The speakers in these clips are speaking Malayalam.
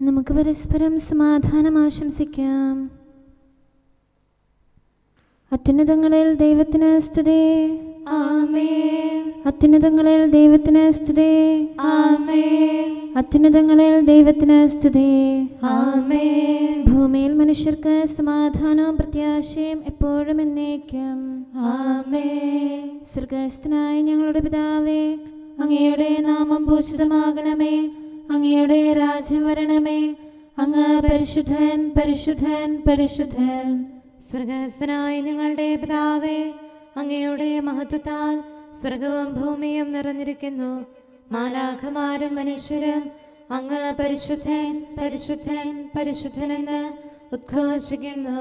നമുക്ക് പരസ്പരം സമാധാനം ആശംസിക്കാം. അത്യുന്നതങ്ങളിൽ ദൈവത്തിന് സ്തുതി. ആമേൻ. അത്യുന്നതങ്ങളിൽ ദൈവത്തിന് സ്തുതി. ആമേൻ. അത്യുന്നതങ്ങളിൽ ദൈവത്തിന് സ്തുതി. ആമേൻ. ഭൂമിയിൽ മനുഷ്യർക്ക് സമാധാനവും പ്രത്യാശയും എപ്പോഴും എന്നേക്കും. ആമേൻ. സ്വർഗ്ഗസ്ഥനായ ഞങ്ങളുടെ പിതാവേ, അങ്ങയുടെ നാമം പൂജിതമാകണമേ. അങ്ങയുടെ രാജ്യം വരണമേ. അങ്ങ് പരിശുദ്ധൻ, പരിശുദ്ധൻ, പരിശുദ്ധൻ. സ്വർഗ്ഗസ്ഥനായ ഞങ്ങളുടെ പിതാവേ, അങ്ങയുടെ മഹത്വത്താൽ സ്വർഗവും ഭൂമിയും നിറഞ്ഞിരിക്കുന്നു. മാലാഖമാരും മനുഷ്യരും അങ്ങ് പരിശുദ്ധൻ, പരിശുദ്ധൻ, പരിശുദ്ധനെന്ന് ഉദ്ഘോഷിക്കുന്നു.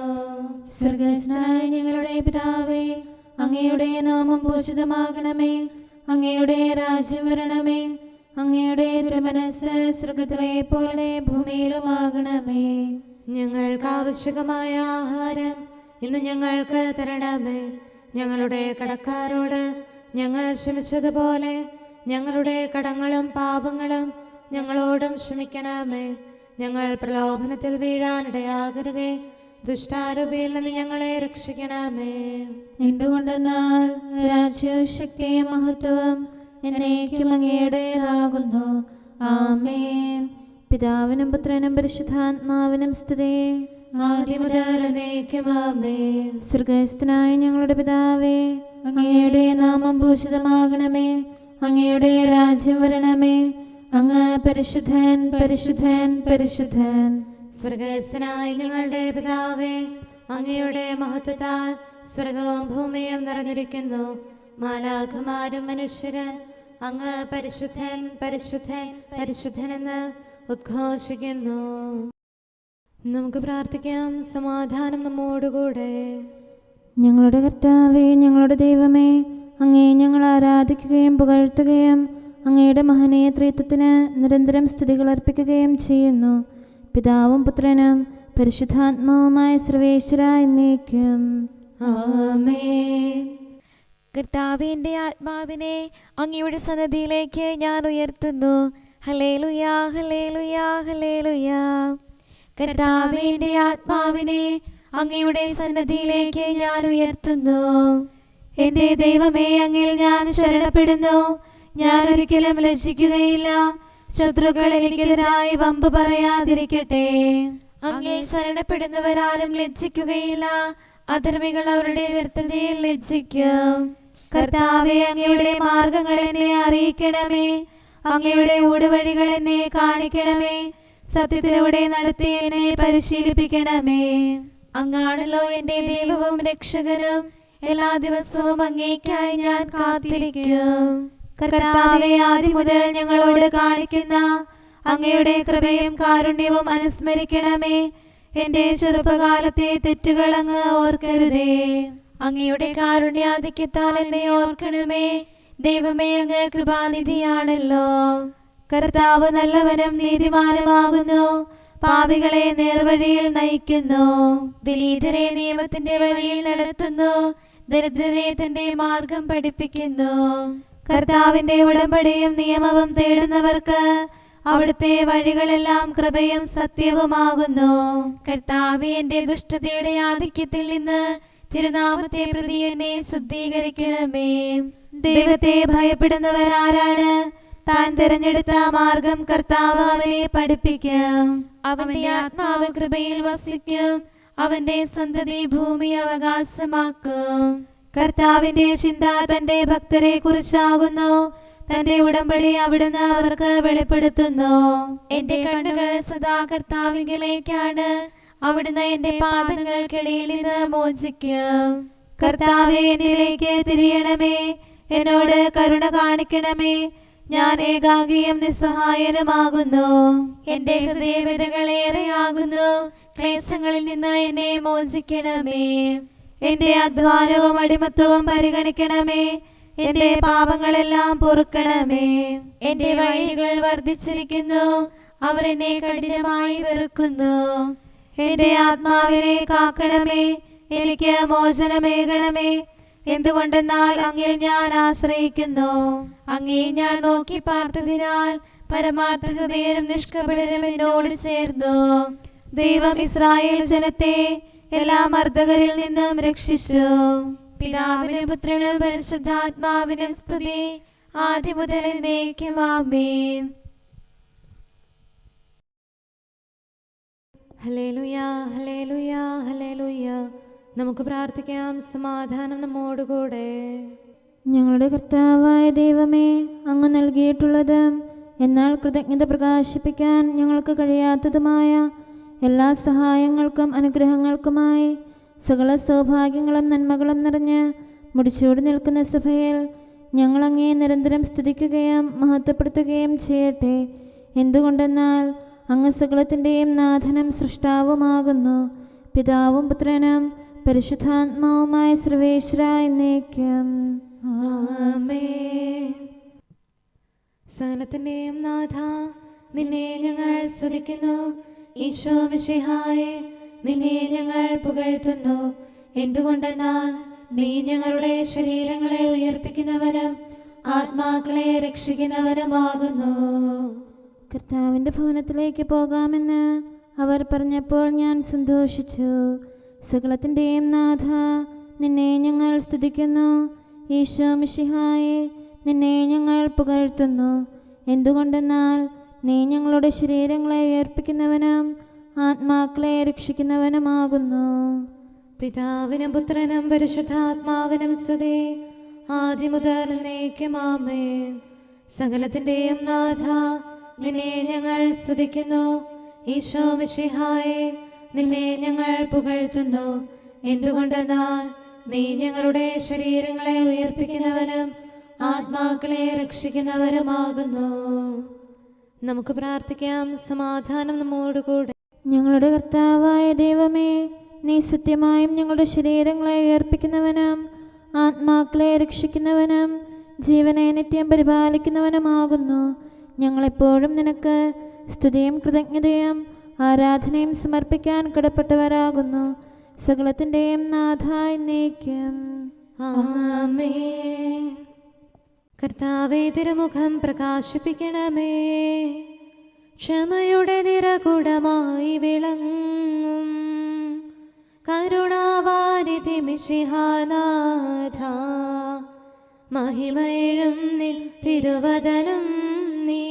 സ്വർഗ്ഗസ്ഥനായ ഞങ്ങളുടെ പിതാവേ, അങ്ങയുടെ നാമം പൂജിതമാകണമേ. അങ്ങയുടെ രാജ്യം വരണമേ. അങ്ങയുടെ തിരുമനസ്സ് സ്വർഗ്ഗത്തിലെ പോലെ ഭൂമിയിലുമാകണമേ. ഞങ്ങൾക്ക് ആവശ്യമായ ആഹാരം ഇന്ന് ഞങ്ങൾക്ക് തരണമേ. ഞങ്ങളുടെ കടക്കാരോട് ഞങ്ങൾ ക്ഷമിച്ചതുപോലെ ഞങ്ങളുടെ കടങ്ങളും പാപങ്ങളും ഞങ്ങളോടും ക്ഷമിക്കണമേ. ഞങ്ങൾ പ്രലോഭനത്തിൽ വീഴാനിടയാകരുതേ. ദുഷ്ടാരൂപിയിൽ നിന്ന് ഞങ്ങളെ രക്ഷിക്കണമേ. എന്തുകൊണ്ടെന്നാൽ രാജ്യവും ശക്തിയും മഹത്വവും എന്നേക്കും അങ്ങയുടേതാകുന്നു. ആമേൻ. പിതാവിനും പുത്രനും പരിശുദ്ധാത്മാവിനും സ്തുതി. ആദ്യം മുതൽ എന്നേക്കും ആമേൻ. സ്വർഗ്ഗസ്ഥനായ ഞങ്ങളുടെ പിതാവേ, അങ്ങയുടെ നാമം പൂജിതമാകണമേ. അങ്ങയുടെ രാജ്യം വരണമേ. അങ്ങ് പരിശുദ്ധൻ, പരിശുദ്ധൻ, പരിശുദ്ധൻ. സ്വർഗ്ഗസ്ഥനായ ഞങ്ങളുടെ പിതാവേ, അങ്ങയുടെ മഹത്വത്താൽ സ്വർഗവും ഭൂമിയും നിറഞ്ഞിരിക്കുന്നു. മാലാഖമാരും മനുഷ്യരും അങ്ങ് പരിശുദ്ധൻ, പരിശുദ്ധൻ, പരിശുദ്ധനെന്ന് ഉദ്ഘോഷിക്കുന്നു. നമുക്ക് പ്രാർത്ഥിക്കാം. സമാധാനം നമ്മോടുകൂടെ. ഞങ്ങളുടെ കർത്താവേ, ഞങ്ങളുടെ ദൈവമേ, അങ്ങയെ ഞങ്ങൾ ആരാധിക്കുകയും പുകഴ്ത്തുകയും അങ്ങയുടെ മഹനീയ ത്രിത്വത്തിന് നിരന്തരം സ്തുതികൾ അർപ്പിക്കുകയും ചെയ്യുന്നു. പിതാവും പുത്രനും പരിശുദ്ധാത്മാവുമായ സർവേശ്വര എന്നേക്കും. ആമേൻ. കർത്താവേ, എൻ്റെ ആത്മാവിനെ അങ്ങയുടെ സന്നിധിയിലേക്ക് ഞാൻ ഉയർത്തുന്നു. ഹല്ലേലൂയാ, ഹല്ലേലൂയാ, ഹല്ലേലൂയാ. കർത്താവേ, എൻ്റെ ആത്മാവിനെ അങ്ങയുടെ സന്നിധിയിലേക്ക് ഞാൻ ഉയർത്തുന്നു. എൻ്റെ ദൈവമേ, അങ്ങിൽ ഞാൻ ശരണപ്പെടുന്നു. ഞാൻ ഒരിക്കലും ലജ്ജിക്കുകയില്ല. ശത്രുക്കൾ എനിക്കെതിരായി വമ്പ് പറയാതിരിക്കട്ടെ. അങ്ങിൽ ശരണപ്പെടുന്നവരാരും ലജ്ജിക്കുകയില്ല. അധർമ്മികൾ അവരുടെ വ്യർത്ഥതയിൽ ലജ്ജിക്കും. കർത്താവേ, അങ്ങയുടെ മാർഗങ്ങൾ എന്നെ അറിയിക്കണമേ. അങ്ങയുടെ ഊടുവഴികൾ എന്നെ കാണിക്കണമേ. സത്യത്തിലൂടെ നടത്തി എന്നെ പരിശീലിപ്പിക്കണമേ. അങ്ങാണല്ലോ എൻ്റെ ദൈവവും രക്ഷകനും. എല്ലാ ദിവസവും അങ്ങേയ്ക്കായി ഞാൻ കാത്തിരിക്കും. കർത്താവേ, ആദ്യം മുതൽ ഞങ്ങളോട് കാണിക്കുന്ന അങ്ങയുടെ കൃപയും കാരുണ്യവും അനുസ്മരിക്കണമേ. എന്റെ ചെറുപ്പകാലത്തെ തെറ്റുകൾ അങ്ങ് ഓർക്കരുതേ. അങ്ങയുടെ കാരുണ്യാധിക്യത്താൽ എന്നെ ഓർക്കണമേ. ദൈവമേ, അങ്ങ് കൃപാനിധിയാണല്ലോ. കർത്താവ് നല്ലവനും നീതിമാനുമാകുന്നു. പാപികളെ നേർവഴിയിൽ നയിക്കുന്നു. വിനീതരെ നിയമത്തിന്റെ വഴിയിൽ നടത്തുന്നു. ദരിദ്രരെ തന്റെ മാർഗം പഠിപ്പിക്കുന്നു. കർത്താവിന്റെ ഉടമ്പടിയും നിയമവും തേടുന്നവർക്ക് അവിടുത്തെ വഴികളെല്ലാം കൃപയും സത്യവുമാകുന്നു. കർത്താവേ, എന്റെ ദുഷ്ടതയുടെ ആധിക്യത്തിൽ നിന്ന് തിരുനാമത്തെ പ്രതി എന്നെ ശുദ്ധീകരിക്കണമേ. ദൈവത്തെ ഭയപ്പെടുന്നവരാരാണ്? താൻ തിരഞ്ഞെടുത്ത മാർഗം കർത്താവ് അവനെ പഠിപ്പിക്കും. അവന്റെ ആത്മാവ് കൃപയിൽ വസിക്കും. അവന്റെ സന്തതി ഭൂമി അവകാശമാക്കും. കർത്താവിന്റെ ചിന്ത തന്റെ ഭക്തരെ കുറിച്ചാകുന്നു. തന്റെ ഉടമ്പടി അവിടുന്ന് അവർക്ക് വെളിപ്പെടുത്തുന്നു. എന്റെ കണ്ണുകൾ സദാ കർത്താവിങ്കലേക്കാണ്. അവിടുന്ന് എന്റെ പാദങ്ങൾക്കിടയിൽ നിന്ന് മോചിക്കും. കർത്താവേ, എന്നിലേക്ക് തിരിയണമേ. എന്നോട് കരുണ കാണിക്കണമേ. ഞാൻ ഏകാകിയും നിസ്സഹായനുമാകുന്നു. എന്റെ ഹൃദയവേദകളേറെയാകുന്നു. ക്ലേശങ്ങളിൽ നിന്ന് എന്നെ മോചിക്കണമേ. എന്റെ അധ്വാനവും അടിമത്വവും പരിഗണിക്കണമേ. എന്റെ പാപങ്ങളെല്ലാം പൊറുക്കണമേ. എന്റെ വഴികൾ വർദ്ധിച്ചിരിക്കുന്നു. അവർ എന്നെ കഠിനമായി വെറുക്കുന്നു. എന്റെ ആത്മാവിനെ കാക്കണമേ. എനിക്ക് മോചനമേകണമേ. എന്തുകൊണ്ടെന്നാൽ അങ്ങിൽ ഞാൻ ആശ്രയിക്കുന്നു. അങ്ങേ ഞാൻ നോക്കി പാർത്തതിനാൽ പരമാർത്ഥ ഹൃദയരും നിഷ്കപടരും എന്നോട് ചേർന്നു. ദൈവം ഇസ്രായേൽ ജനത്തെ എല്ലാ മർദ്ദകരിൽ നിന്നും രക്ഷിച്ചു. പിതാവിനും പുത്രനും പരിശുദ്ധാത്മാവിനും സ്തുതി, ആദ്യം മുതൽ എന്നേക്കും ആമേൻ. Hallelujah, hallelujah, hallelujah. നമുക്ക് പ്രാർത്ഥിക്കാം. സമാധാനം നമ്മോടുകൂടെ. ഞങ്ങളുടെ കർത്താവായ ദൈവമേ, അങ്ങ് നൽകിയിട്ടുള്ളതും എന്നാൽ കൃതജ്ഞത പ്രകാശിപ്പിക്കാൻ ഞങ്ങൾക്ക് കഴിയാത്തതുമായ എല്ലാ സഹായങ്ങൾക്കും അനുഗ്രഹങ്ങൾക്കുമായി സകല സൗഭാഗ്യങ്ങളും നന്മകളും നിറഞ്ഞ് മുടിച്ചൂടി നിൽക്കുന്ന സഭയിൽ ഞങ്ങളങ്ങേ നിരന്തരം സ്തുതിക്കുകയും മഹത്വപ്പെടുത്തുകയും ചെയ്യട്ടെ. എന്തുകൊണ്ടെന്നാൽ അങ്ങ് സകലത്തിൻ്റെയും നാഥനും സൃഷ്ടാവുമാകുന്നു. പിതാവും പുത്രനും പരിശുദ്ധാത്മാവുമായ സർവേശ്വരായ എന്നേക്കും ആമേൻ. സകലത്തിന്റെയും നാഥ, നിന്നെ ഞങ്ങൾ സ്തുതിക്കുന്നു. ഈശോ മിശിഹായേ, നിന്നെ ഞങ്ങൾ പുകഴ്ത്തുന്നു. എന്തുകൊണ്ടെന്നാൽ നീ ഞങ്ങളുടെ ശരീരങ്ങളെ ഉയർപ്പിക്കുന്നവനും ആത്മാക്കളെ രക്ഷിക്കുന്നവനുമാകുന്നു. കർത്താവിൻ്റെ ഭവനത്തിലേക്ക് പോകാമെന്ന് അവർ പറഞ്ഞപ്പോൾ ഞാൻ സന്തോഷിച്ചു. സകലത്തിൻ്റെയും നാഥ, നിന്നെ ഞങ്ങൾ സ്തുതിക്കുന്നു. ഈശോ മിശിഹായേ, നിന്നെ ഞങ്ങൾ പുകഴ്ത്തുന്നു. എന്തുകൊണ്ടെന്നാൽ നീ ഞങ്ങളുടെ ശരീരങ്ങളെ ഉയർപ്പിക്കുന്നവനും ആത്മാക്കളെ രക്ഷിക്കുന്നവനുമാകുന്നു. പിതാവിനും പുത്രനും പരിശുദ്ധാത്മാവിനും സ്തുതി, ആദ്യം മുതൽ എന്നേക്കും ആമേൻ. സകലത്തിന്റെയും നാഥ, നിന്നെ ഞങ്ങൾ സ്തുതിക്കുന്നു. ഈശോ മിശിഹായേ, നിന്നെ ഞങ്ങൾ പുകഴ്ത്തുന്നു. എന്തുകൊണ്ടെന്നാൽ നീ ഞങ്ങളുടെ ശരീരങ്ങളെ ഉയർപ്പിക്കുന്നവനും ആത്മാക്കളെ രക്ഷിക്കുന്നവരുമാകുന്നു. നമുക്ക് പ്രാർത്ഥിക്കാം. സമാധാനം നമ്മോടുകൂടെ. ഞങ്ങളുടെ കർത്താവായ ദൈവമേ, നീ സത്യമായും ഞങ്ങളുടെ ശരീരങ്ങളെ ഉയർപ്പിക്കുന്നവനും ആത്മാക്കളെ രക്ഷിക്കുന്നവനും ജീവനെ നിത്യം പരിപാലിക്കുന്നവനുമാകുന്നു. ഞങ്ങളെപ്പോഴും നിനക്ക് സ്തുതിയും കൃതജ്ഞതയും ആരാധനയും സമർപ്പിക്കാൻ കടപ്പെട്ടവരാകുന്നു. സകലത്തിൻ്റെയും നാഥ എന്നേക്കും ആമേൻ. കർത്താവേ, തിരുമുഖം പ്രകാശിപ്പിക്കണമേ. ക്ഷമയുടെ നിറകുടമായി വിളങ്ങും കരുണാവാരിധി മിശിഹാനാഥ, മഹിമയിഴും നിൻ തിരുവദനം നീ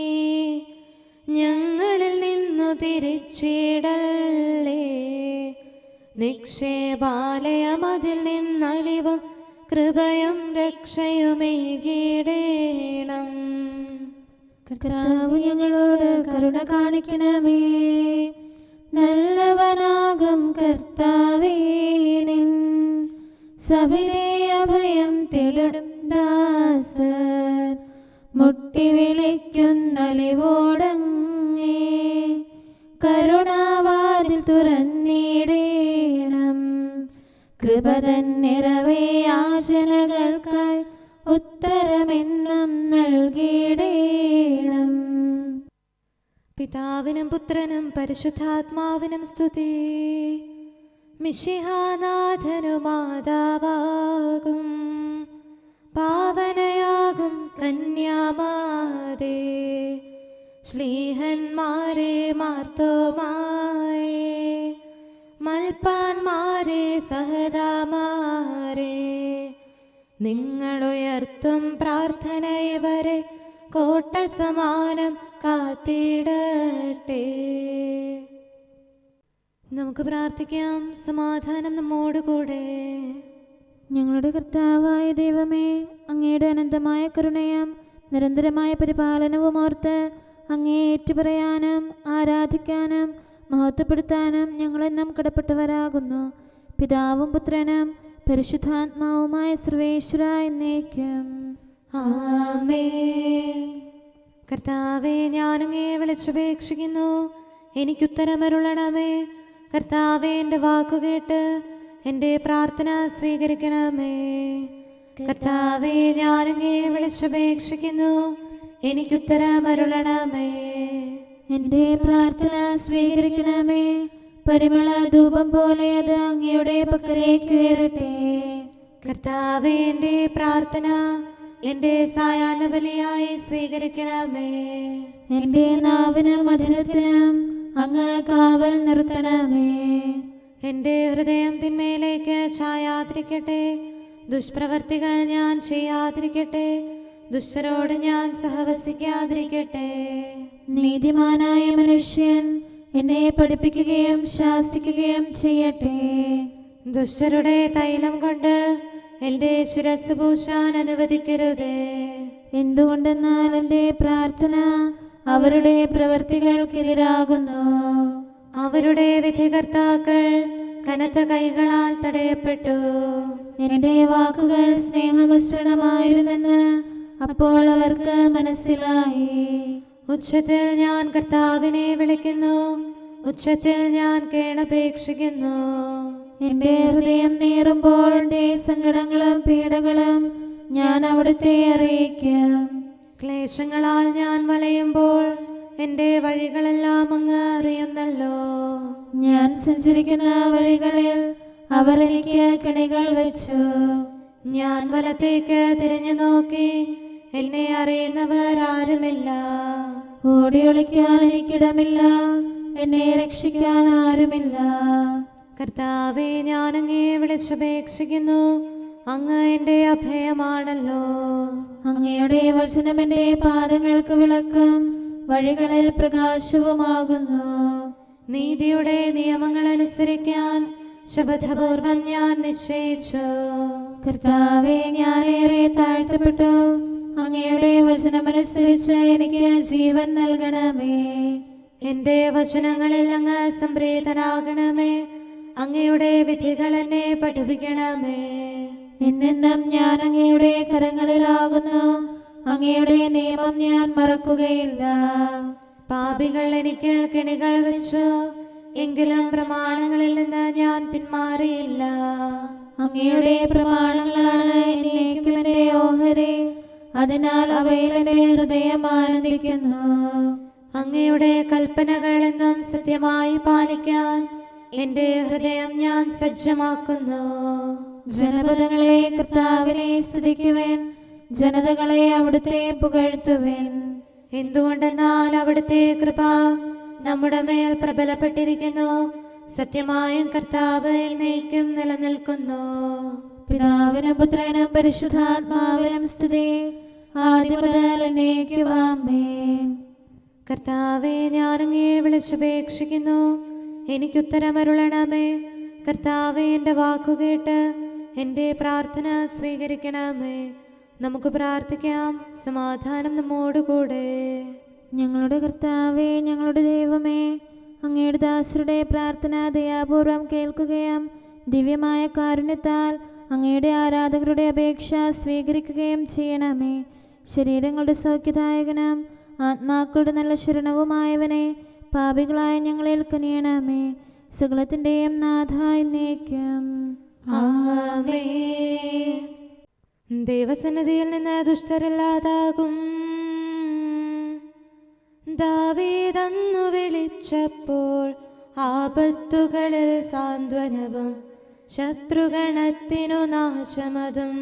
ഞങ്ങളിൽ നിന്നു തിരിച്ചിടല്ലേ. നിക്ഷേപാലയമതിൽ നിന്നലിവും കൃപയും രക്ഷയുമേകിടേണം. കർത്താവ് ഞങ്ങളോട് കരുണ കാണിക്കണമേ. നല്ലവനാകും കർത്താവേ, നിൻ സവിധേ അഭയം തേടും ദാസർ മുട്ടി വിളിക്കുന്നലിവോടങ്ങേ. കരുണാവാതിൽ തുറന്നിടേണം. കൃപതൻ നിറവേ യാചനകൾക്കായി ഉത്തരമെന്നും നൽകിയിടേണം. പിതാവിനും പുത്രനും പരിശുദ്ധാത്മാവിനും സ്തുതി. മിശിഹാനാഥനു മാതാവാകും പാവനയാകും കന്യാമാതേ, ശ്ലീഹന്മാരെ മാർത്തോമായേ, മൽപ്പാന്മാരെ സഹദാമാരെ, നിങ്ങളുയർത്തും പ്രാർത്ഥന ഇവരെ കോട്ട സമാനം കാത്തിടട്ടെ. നമുക്ക് പ്രാർത്ഥിക്കാം. സമാധാനം നമ്മോടുകൂടെ. ഞങ്ങളുടെ കർത്താവായ ദൈവമേ, അങ്ങയുടെ അനന്തമായ കരുണയും നിരന്തരമായ പരിപാലനവും ഓർത്ത് അങ്ങേ ഏറ്റുപറയാനും ആരാധിക്കാനും മഹത്വപ്പെടുത്താനും ഞങ്ങളെന്നും കടപ്പെട്ടവരാകുന്നു. പിതാവും പുത്രനും പരിശുദ്ധാത്മാവുമായ സർവേശ്വരായ എന്നേക്കും ആമേൻ. കർത്താവേ, ഞാനങ്ങേ വിളിച്ചപേക്ഷിക്കുന്നു, എനിക്കുത്തരമരുളണമേ. കർത്താവേ, എൻ്റെ വാക്കുകേട്ട് എൻ്റെ പ്രാർത്ഥന സ്വീകരിക്കണമേ. കർത്താവേ, ഞാനങ്ങേ വിളിച്ചപേക്ഷിക്കുന്നു, എനിക്കുത്തരമരുളണമേ. എൻ്റെ പ്രാർത്ഥന സ്വീകരിക്കണമേ. പരിമള ധൂപം പോലെ അത് അങ്ങയുടെ പക്കലേക്ക് ഉയരട്ടെ. കർത്താവേ, എൻ്റെ പ്രാർത്ഥന എന്റെ സായാഹ്ന ബലിയായി സ്വീകരിക്കണമേ. എന്റെ നാവിനും മധുരത്തിനും അങ്ങ് കാവൽ നിർത്തണമേ. എന്റെ ഹൃദയം തിന്മയിലേക്ക് ചായാതിരിക്കട്ടെ, ദുഷ്പ്രവർത്തികൾ ഞാൻ ചെയ്യാതിരിക്കട്ടെ, ദുഷ്ടരോട് ഞാൻ സഹവസിക്കാതിരിക്കട്ടെ. നീതിമാനായ മനുഷ്യൻ എന്നെ പഠിപ്പിക്കുകയും ശാസിക്കുകയും ചെയ്യട്ടെ. ദുഷ്ടരുടെ തൈലം കൊണ്ട് എന്റെ ശിരസ് പൂശാൻ അനുവദിക്കരുതേ. എന്തുകൊണ്ടെന്നാൽ എൻ്റെ പ്രാർത്ഥന അവരുടെ പ്രവൃത്തികൾക്കെതിരാകുന്നു. അവരുടെ വിധികർത്താക്കൾ കനത്ത കൈകളാൽ തടയപ്പെട്ടു. എൻ്റെ വാക്കുകൾ സ്നേഹമിശ്രണമായിരുന്നെന്ന് അപ്പോൾ അവർക്ക് മനസ്സിലായി. ഉച്ചത്തിൽ ഞാൻ കർത്താവിനെ വിളിക്കുന്നു, ഉച്ചത്തിൽ ഞാൻ കേണപേക്ഷിക്കുന്നു. എൻ്റെ ഹൃദയം നീറുമ്പോൾ എൻ്റെ സങ്കടങ്ങളും പീഡകളും ഞാൻ അവിടുത്തെ അറിയിക്കും. ക്ലേശങ്ങളാൽ ഞാൻ വലയുമ്പോൾ എൻ്റെ വഴികളെല്ലാം അങ്ങ് അറിയുന്നല്ലോ. ഞാൻ സഞ്ചരിക്കുന്ന വഴികളിൽ അവർ എനിക്ക് കെണികൾ വെച്ചു. ഞാൻ വലത്തേക്ക് തിരിഞ്ഞു നോക്കി, എന്നെ അറിയുന്നവർ ആരുമില്ല. ഓടി ഒളിക്കാൻ എനിക്കിടമില്ല, എന്നെ രക്ഷിക്കാൻ ആരുമില്ല. കർത്താവേ, ഞാൻ അങ്ങേ വിളിച്ചപേക്ഷിക്കുന്നു, അങ്ങ് എൻ്റെ അഭയമാണല്ലോ. അങ്ങയുടെ വചനം എൻ്റെ പാദങ്ങൾക്ക് വിളക്കും വഴികളിൽ പ്രകാശവുമാകുന്നു. നീതിയുടെ നിയമങ്ങൾ അനുസരിക്കാൻ ശപഥപൂർവം ഞാൻ നിശ്ചയിച്ചു. കർത്താവേ, ഞാനേറെ താഴ്ത്തപ്പെട്ടു. അങ്ങയുടെ വചനമനുസരിച്ച് എനിക്ക് ജീവൻ നൽകണമേ. എൻ്റെ വചനങ്ങളിൽ അങ്ങ് സംപ്രീതനാകണമേ. അങ്ങയുടെ വിധികൾ എന്നെ പഠിപ്പിക്കണമേ. എന്നെന്നും ഞാൻ അങ്ങയുടെ കരങ്ങളിലാകുന്നു. അങ്ങയുടെ നിയമം ഞാൻ മറക്കുകയില്ല. പാപികൾ എനിക്ക് കെണികൾ വെച്ചു, എങ്കിലും പ്രമാണങ്ങളിൽ നിന്ന് ഞാൻ പിന്മാറിയില്ല. അങ്ങയുടെ പ്രമാണങ്ങളാണ് എന്നേക്കും എൻ്റെ ഓഹരി. അതിനാൽ അവയിൽ എൻ്റെ ഹൃദയം ആനന്ദിക്കുന്നു. അങ്ങയുടെ കൽപ്പനകൾ എന്നും സത്യമായി പാലിക്കാൻ എൻ്റെ ഹൃദയം ഞാൻ സജ്ജമാക്കുന്നു. ജനപദങ്ങളെ കർത്താവിനെ സ്തുതിക്കുവേൻ, ജനതകളെ അവിടുത്തെ പുകഴ്ത്തുവേൻ. എന്തുകൊണ്ടെന്നാൽ അവിടുത്തെ കൃപ നമ്മുടെ മേൽ പ്രബലപ്പെട്ടിരിക്കുന്നു. സത്യമായും കർത്താവ് എന്നേക്കും നിലനിൽക്കുന്നു. പിതാവിനും പുത്രനും പരിശുദ്ധാത്മാവിനും സ്തുതി, ആദ്യം മുതൽ എന്നേക്കും ആമേൻ. കർത്താവേ, ഞാൻ അങ്ങേ വിളിച്ചപേക്ഷിക്കുന്നു, എനിക്കുത്തരമരുളണമേ. കർത്താവേ, എൻ്റെ വാക്കുകേട്ട് എൻ്റെ പ്രാർത്ഥന സ്വീകരിക്കണമേ. നമുക്ക് പ്രാർത്ഥിക്കാം. സമാധാനം നമ്മോടുകൂടെ. ഞങ്ങളുടെ കർത്താവേ, ഞങ്ങളുടെ ദൈവമേ, അങ്ങയുടെ ദാസരുടെ പ്രാർത്ഥന ദയാപൂർവം കേൾക്കുകയും ദിവ്യമായ കാരുണ്യത്താൽ അങ്ങയുടെ ആരാധകരുടെ അപേക്ഷ സ്വീകരിക്കുകയും ചെയ്യണമേ. ശരീരങ്ങളുടെ സൗഖ്യദായകനും ആത്മാക്കളുടെ നല്ല ശരണവുമായവനെ, പാപികളായ ഞങ്ങളിൽ കനിയണമേ. സകലത്തിൻ്റെയും നാഥ എന്നേക്കും ആമേൻ. ദൈവസന്നിധിയിൽ നിന്ന് ദുഷ്ടരില്ലാതാകും. ദാവീദന്നു വിളിച്ചപ്പോൾ ആപത്തുകളിൽ സാന്ത്വനവും ശത്രുഗണത്തിനു നാശമതും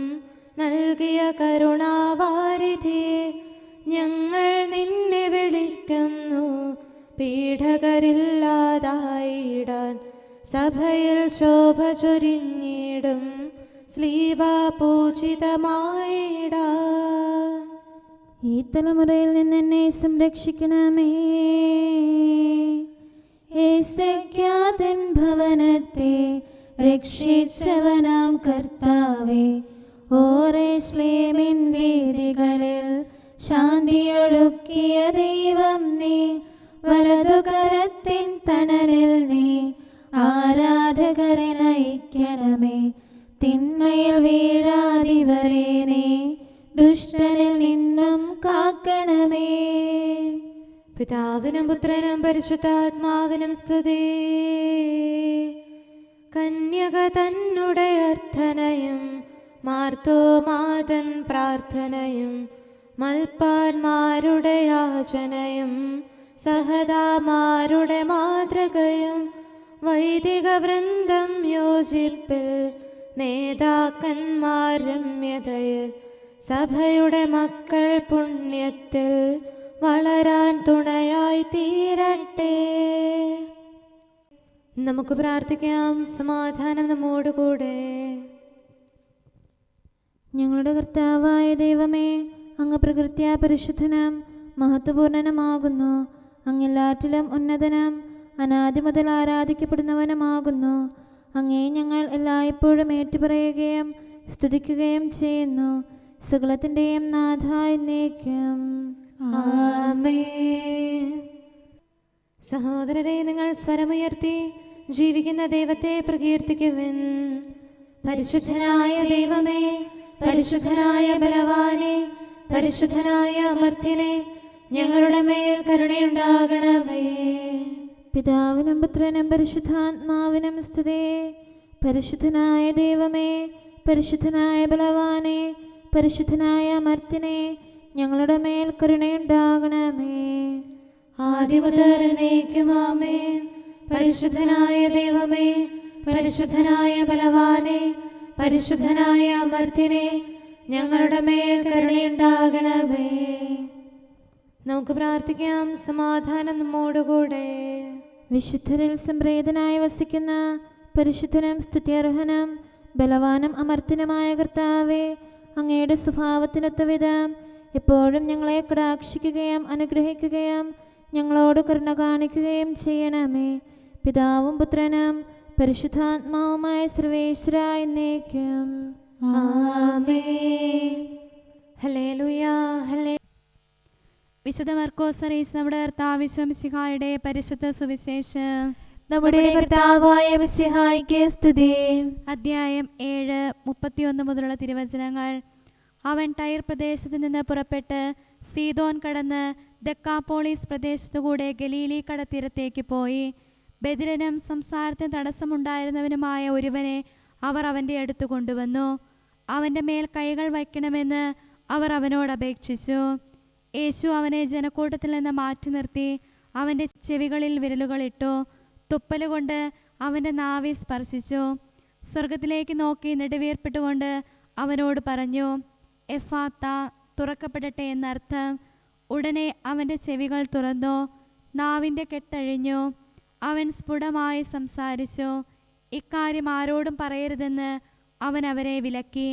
നൽകിയ കരുണാവാരിധിയെ, ഞങ്ങൾ നിന്നെ വിളിക്കുന്നു. പീഡകരില്ലാതായിടാൻ സഭയിൽ ശോഭ ചൊരിഞ്ഞിടും ശ്ലീവാപൂജിതമായിടാൻ. ഈ തലമുറയിൽ നിന്ന് എന്നെ സംരക്ഷിക്കണമേ. ഏസെക്യാതൻ ഭവനത്തെ രക്ഷിച്ചവനാം കർത്താവേ, ഓരേശ്ലേമിൻ വീഥികളിൽ ശാന്തിയൊഴുക്കിയ ദൈവം നീ. വലതുകരത്തിൻ തണലിൽ നീ ആരാധകരെ നയിക്കണമേ. തിന്മയിൽ വീഴാതിവരെ നീ ദുഷ്ടനിൽ നിന്നും കാക്കണമേ. പിതാവിനും പുത്രനും പരിശുദ്ധാത്മാവിനും സ്തുതി. കന്യക തന്നുടെ അർത്ഥനയും മാർത്തോമാതൻ പ്രാർത്ഥനയും മൽപ്പാന്മാരുടെ യാചനയും സഹദാമാരുടെ മാതൃകയും വൈദിക വൃന്ദം യോജിപ്പിൽ നേതാക്കന്മാർ രമ്യതയിൽ സഭയുടെ മക്കൾ പുണ്യത്തിൽ വളരാൻ തുണയായി തീരട്ടെ. നമുക്ക് പ്രാർത്ഥിക്കാം. സമാധാനം നമ്മോടുകൂടെ. ഞങ്ങളുടെ കർത്താവായ ദൈവമേ, അങ്ങ് പ്രകൃത്യാ പരിശുദ്ധനും മഹത്വപൂർണനുമാകുന്നു. അങ്ങെല്ലാറ്റിലും ഉന്നതനും അനാദി മുതൽ ആരാധിക്കപ്പെടുന്നവനുമാകുന്നു. അങ്ങേ ഞങ്ങൾ എല്ലായ്പ്പോഴും ഏറ്റുപറയുകയും സ്തുതിക്കുകയും ചെയ്യുന്നു. സകലത്തിൻ്റെയും നാഥ എന്നേക്കും. ആമേൻ. സഹോദരരെ, നിങ്ങൾ സ്വരമുയർത്തി ജീവിക്കുന്ന ദൈവത്തെ പ്രകീർത്തിക്കുവിൻ. പരിശുദ്ധനായ ദൈവമേ, പരിശുദ്ധനായ ബലവാനെ, പരിശുദ്ധനായ അമർത്യനെ, ഞങ്ങളുടെ മേൽ കരുണയുണ്ടാകണമേ. പിതാവിനും പുത്രനും പരിശുദ്ധാത്മാവിനും സ്തുതി. പരിശുദ്ധനായ ദൈവമേ, പരിശുദ്ധനായ ബലവാനെ, പരിശുദ്ധനായ അമർത്യനെ, ഞങ്ങളുടെ മേൽ കരുണയുണ്ടാകണമേ. ആദിമുതൽ എന്നേക്കും ആമേൻ. പരിശുദ്ധനായ ദൈവമേ, പരിശുദ്ധനായ ബലവാനെ, പരിശുദ്ധനായ അമർത്യനെ, ഞങ്ങളുടെ മേൽ കരുണയുണ്ടാകണമേ. നമുക്ക് പ്രാർത്ഥിക്കാം. സമാധാനം നമ്മോടുകൂടെ. വിശുദ്ധരിൽ സംപ്രീതനായി വസിക്കുന്ന പരിശുദ്ധനും സ്തുത്യർഹനും ബലവാനും അമർത്യനുമായ കർത്താവേ, അങ്ങയുടെ സ്വഭാവത്തിനൊത്ത വിധം എപ്പോഴും ഞങ്ങളെ കടാക്ഷിക്കുകയും അനുഗ്രഹിക്കുകയും ഞങ്ങളോട് കരുണ കാണിക്കുകയും ചെയ്യണമേ. പിതാവും പുത്രനും പരിശുദ്ധാത്മാവുമായ സർവേശ്വര എന്നേക്കും. ആമേൻ. ഹല്ലേലൂയ. വിശുദ്ധ മർക്കോസ് അറിയിച്ച നമ്മുടെ കർത്താവ് മിശിഹായുടെ പരിശുദ്ധ സുവിശേഷം. നമ്മുടെ കർത്താവായ മിശിഹായ്ക്ക് സ്തുതി. അധ്യായം 7 31 മുതലുള്ള തിരുവചനങ്ങൾ. അവൻ ടൈർ പ്രദേശത്ത് നിന്ന് പുറപ്പെട്ട് സീദോൻ കടന്ന് ദക്കാപോളിസ് പ്രദേശത്തുകൂടെ ഗലീലി കടത്തീരത്തേക്ക് പോയി. ബധിരനും സംസാരത്തിന് തടസ്സമുണ്ടായിരുന്നവനുമായ ഒരുവനെ അവർ അവൻ്റെ അടുത്ത് കൊണ്ടുവന്നു. അവൻ്റെ മേൽ കൈകൾ വയ്ക്കണമെന്ന് അവർ അവനോട് അപേക്ഷിച്ചു. യേശു അവനെ ജനക്കൂട്ടത്തിൽ നിന്ന് മാറ്റി നിർത്തി അവൻ്റെ ചെവികളിൽ വിരലുകളിട്ടു. തുപ്പലുകൊണ്ട് അവൻ്റെ നാവി സ്പർശിച്ചു. സ്വർഗത്തിലേക്ക് നോക്കി നെടുവീർപ്പിട്ടുകൊണ്ട് അവനോട് പറഞ്ഞു, എഫാത്ത, തുറക്കപ്പെടട്ടെ എന്നർത്ഥം. ഉടനെ അവൻ്റെ ചെവികൾ തുറന്നു, നാവിൻ്റെ കെട്ടഴിഞ്ഞു. അവൻ സ്ഫുടമായി സംസാരിച്ചു. ഇക്കാര്യം ആരോടും പറയരുതെന്ന് അവൻ അവരെ വിലക്കി.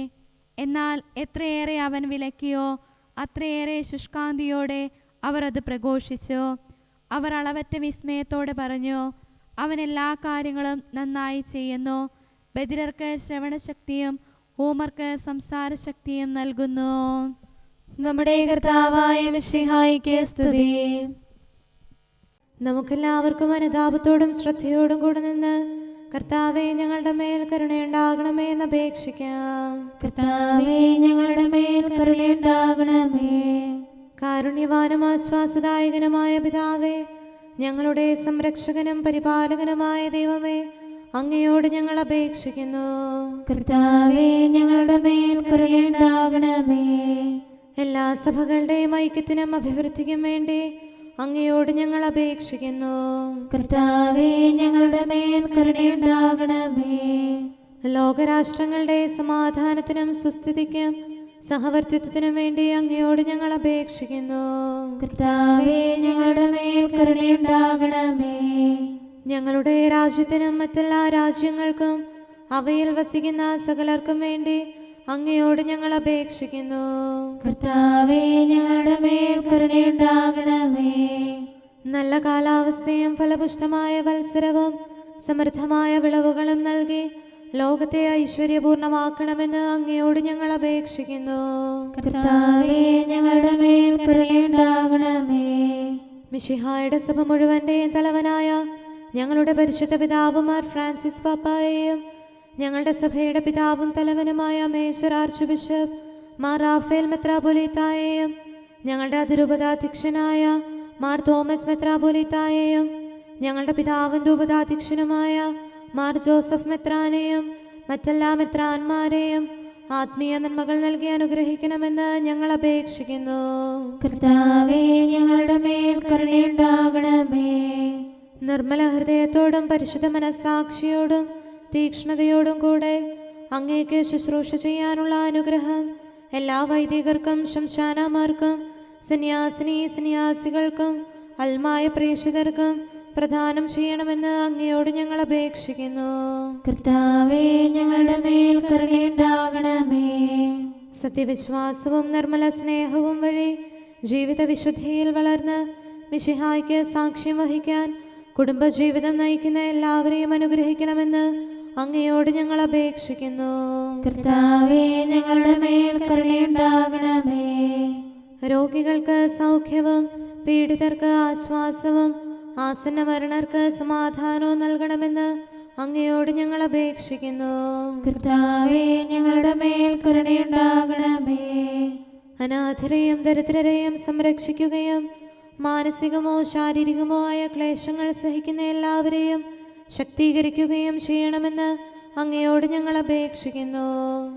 എന്നാൽ എത്രയേറെ അവൻ വിലക്കിയോ അത്രയേറെ ശുഷ്കാന്തിയോടെ അവർ അത് പ്രഘോഷിച്ചു. അവർ അളവറ്റ വിസ്മയത്തോടെ പറഞ്ഞു, അവൻ എല്ലാ കാര്യങ്ങളും നന്നായി ചെയ്യുന്നു. ബധിരർക്ക് ശ്രവണശക്തിയും ഊമർക്ക് സംസാരശക്തിയും നൽകുന്നു. നമ്മുടെ കർത്താവായ മിശിഹായ്ക്ക് സ്തുതി. നമുക്കെല്ലാവർക്കും അനുതാപത്തോടും ശ്രദ്ധയോടും കൂടെ നിന്ന് കർത്താവേ, ഞങ്ങളുടെ മേൽ കരുണയുണ്ടാകണമേ എന്ന് അപേക്ഷിക്കാം. കർത്താവേ, ഞങ്ങളുടെ മേൽ കരുണയുണ്ടാകണമേ. കാരുണ്യവാനും ആശ്വാസദായകനുമായ പിതാവേ, ഞങ്ങളുടെ സംരക്ഷകനും പരിപാലകനുമായ ദൈവമേ, അങ്ങയോട് ഞങ്ങൾ അപേക്ഷിക്കുന്നു. കർത്താവേ, ഞങ്ങളുടെ മേൽ കരുണയുണ്ടാകണമേ. എല്ലാ സഭകളുടെയും ഐക്യത്തിനും അഭിവൃദ്ധിക്കും വേണ്ടി അങ്ങയോട് ഞങ്ങൾ അപേക്ഷിക്കുന്നു. കർത്താവേ, ഞങ്ങളുടെ മേൽ കരുണയുണ്ടാകണമേ. ലോകരാഷ്ട്രങ്ങളുടെ സമാധാനത്തിനും സുസ്ഥിതിക്കും സഹവർത്തിത്വത്തിനും വേണ്ടി അങ്ങയോട് ഞങ്ങൾ അപേക്ഷിക്കുന്നു. കർത്താവേ, ഞങ്ങളുടെ മേൽ കരുണയുണ്ടാകണമേ. ഞങ്ങളുടെ രാജ്യത്തിനും മറ്റെല്ലാ രാജ്യങ്ങൾക്കും അവയിൽ വസിക്കുന്ന സകലർക്കും വേണ്ടി അങ്ങയോട് ഞങ്ങൾ അപേക്ഷിക്കുന്നു. കർത്താവേ, ഞങ്ങളുടെ മേൽ കരുണയുണ്ടാകണമേ. നല്ല കാലാവസ്ഥയും ഫലപുഷ്ടമായ വത്സരവും സമൃദ്ധമായ വിളവുകളും നൽകി ലോകത്തെ ഐശ്വര്യപൂർണമാക്കണമെന്ന് അങ്ങയോട് ഞങ്ങൾ അപേക്ഷിക്കുന്നു. കർത്താവേ, ഞങ്ങളുടെ മേൽ കരുണയുണ്ടാകണമേ. മിശിഹായുടെ സഭ മുഴുവന്റെയും തലവനായ ഞങ്ങളുടെ പരിശുദ്ധ പിതാവ് മാർ ഫ്രാൻസിസ് പാപ്പായെയും ഞങ്ങളുടെ സഭയുടെ പിതാവും തലവനുമായ major archbishop Mar Raphael മെത്രാപൊലീത്തായെയും ഞങ്ങളുടെ അതിരൂപതാധ്യക്ഷനായ മാർ തോമസ് മെത്രാപൊലീത്തായെയും ഞങ്ങളുടെ പിതാവും രൂപതാധ്യക്ഷനുമായ മാർ ജോസഫ് മെത്രാനെയും മറ്റെല്ലാ മെത്രാന്മാരെയും ആത്മീയ നന്മകൾ നൽകി അനുഗ്രഹിക്കണമെന്ന് ഞങ്ങൾ അപേക്ഷിക്കുന്നു. കർത്താവേ, ഞങ്ങളുടെ മേൽ കരുണയുണ്ടാകണമേ. നിർമ്മല ഹൃദയത്തോടും പരിശുദ്ധ മനസ്സാക്ഷിയോടും തീക്ഷ്ണതയോടും കൂടെ അങ്ങേക്ക് ശുശ്രൂഷ ചെയ്യാനുള്ള അനുഗ്രഹം എല്ലാ വൈദികർക്കും ശംശാനമാർക്കും സന്യാസികൾക്കും അൽമായ പ്രേക്ഷിതർക്കും പ്രദാനം ചെയ്യണമെന്ന് അങ്ങയോട് ഞങ്ങൾ അപേക്ഷിക്കുന്നു. കർത്താവേ, ഞങ്ങളുടെ മേൽ കരുണയുണ്ടാകണമേ. സത്യവിശ്വാസവും നിർമ്മല സ്നേഹവും വഴി ജീവിത വിശുദ്ധിയിൽ വളർന്ന് മിശിഹായ്ക്ക് സാക്ഷ്യം വഹിക്കാൻ കുടുംബജീവിതം നയിക്കുന്ന എല്ലാവരെയും അനുഗ്രഹിക്കണമെന്ന് അങ്ങയോട് ഞങ്ങൾ അപേക്ഷിക്കുന്നു. കർത്താവേ, ഞങ്ങളുടെ മേൽ കരുണയുണ്ടാകണമേ. രോഗികൾക്ക് സൗഖ്യവും പീഡിതർക്ക് ആശ്വാസവും ആസന്ന മരണർക്ക് സമാധാനവും നൽകണമെന്ന് അങ്ങയോട് ഞങ്ങൾ അപേക്ഷിക്കുന്നു. കർത്താവേ, ഞങ്ങളുടെ മേൽ കരുണയുണ്ടാകണമേ. അനാഥരെയും ദരിദ്രരെയും സംരക്ഷിക്കുകയും മാനസികമോ ശാരീരികമോ ആയ ക്ലേശങ്ങൾ സഹിക്കുന്ന എല്ലാവരെയും ശക്തീകരിക്കുകയും ചെയ്യണമെന്ന് അങ്ങയോട് ഞങ്ങൾ അപേക്ഷിക്കുന്നു.